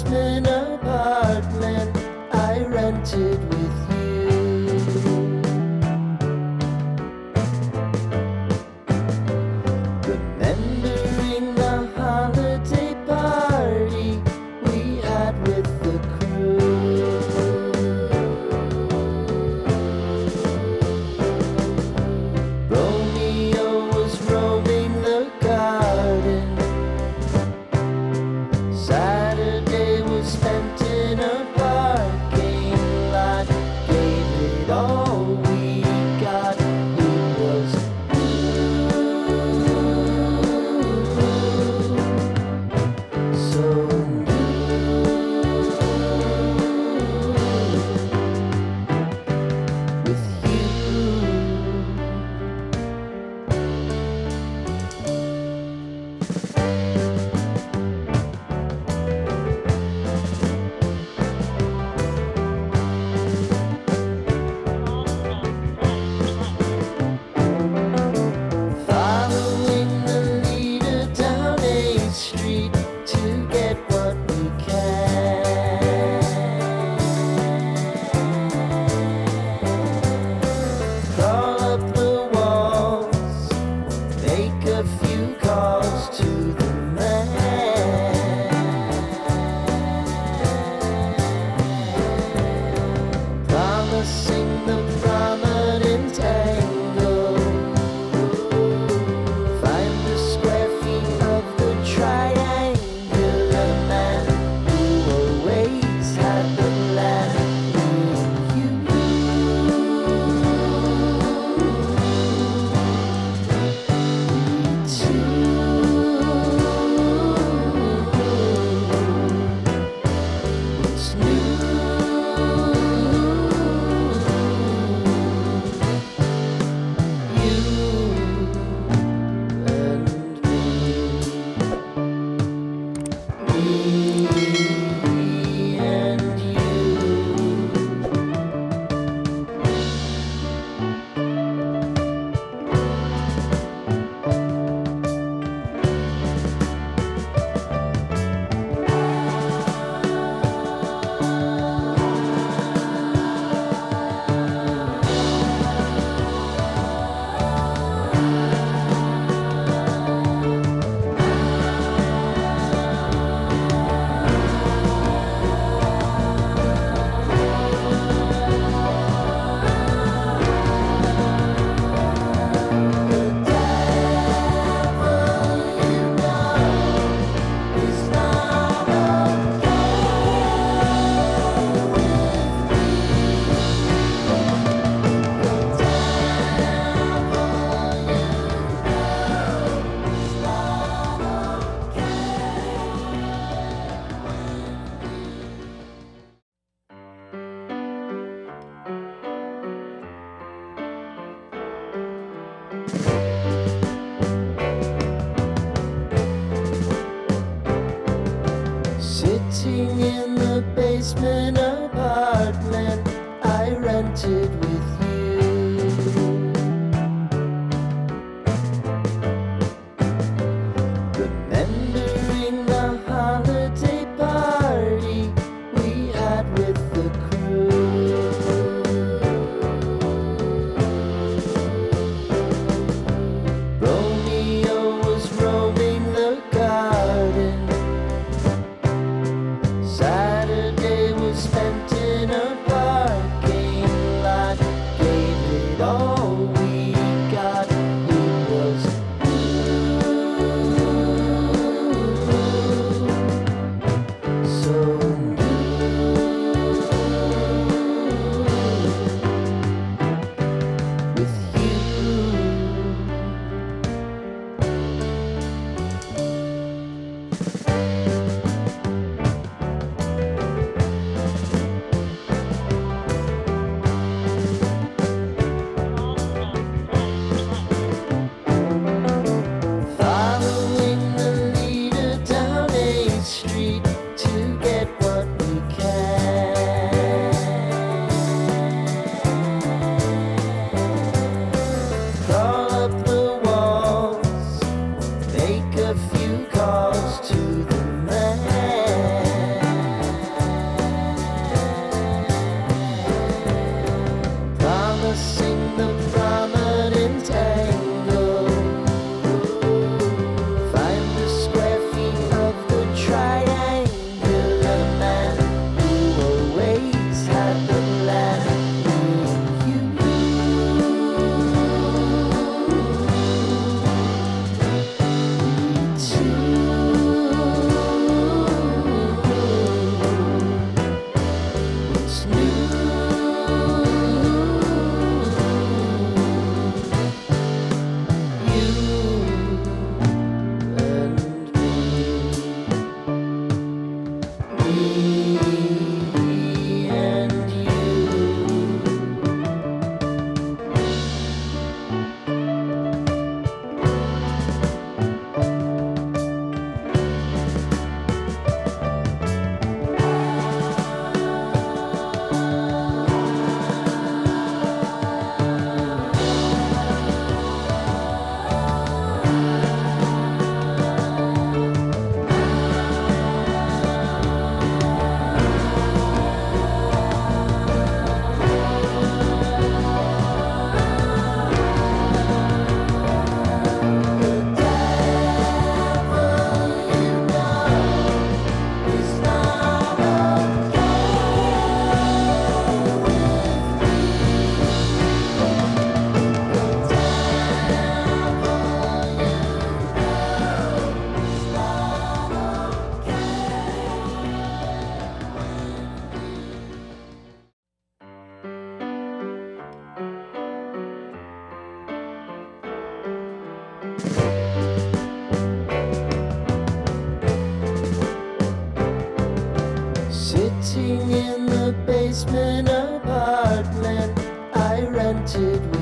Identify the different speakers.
Speaker 1: basement apartment I rented with you. Remembering the holiday party we had with the crew. Romeo was roaming the garden. Saturday was spent in a parking lot. Gave it all we got. It was so with you. Following the leader down 8th Street to get what we can. Crawl up the walls, make a few calls to the man. Promising the prominent angle. Find the square feet of the triangular man who always had the plan. What's new? Sitting in the basement apartment I rented with you. Remembering the holiday party we had with the crew. Romeo was roaming the garden. Saturday was spent in a parking lot. Gave it all we got. It was painted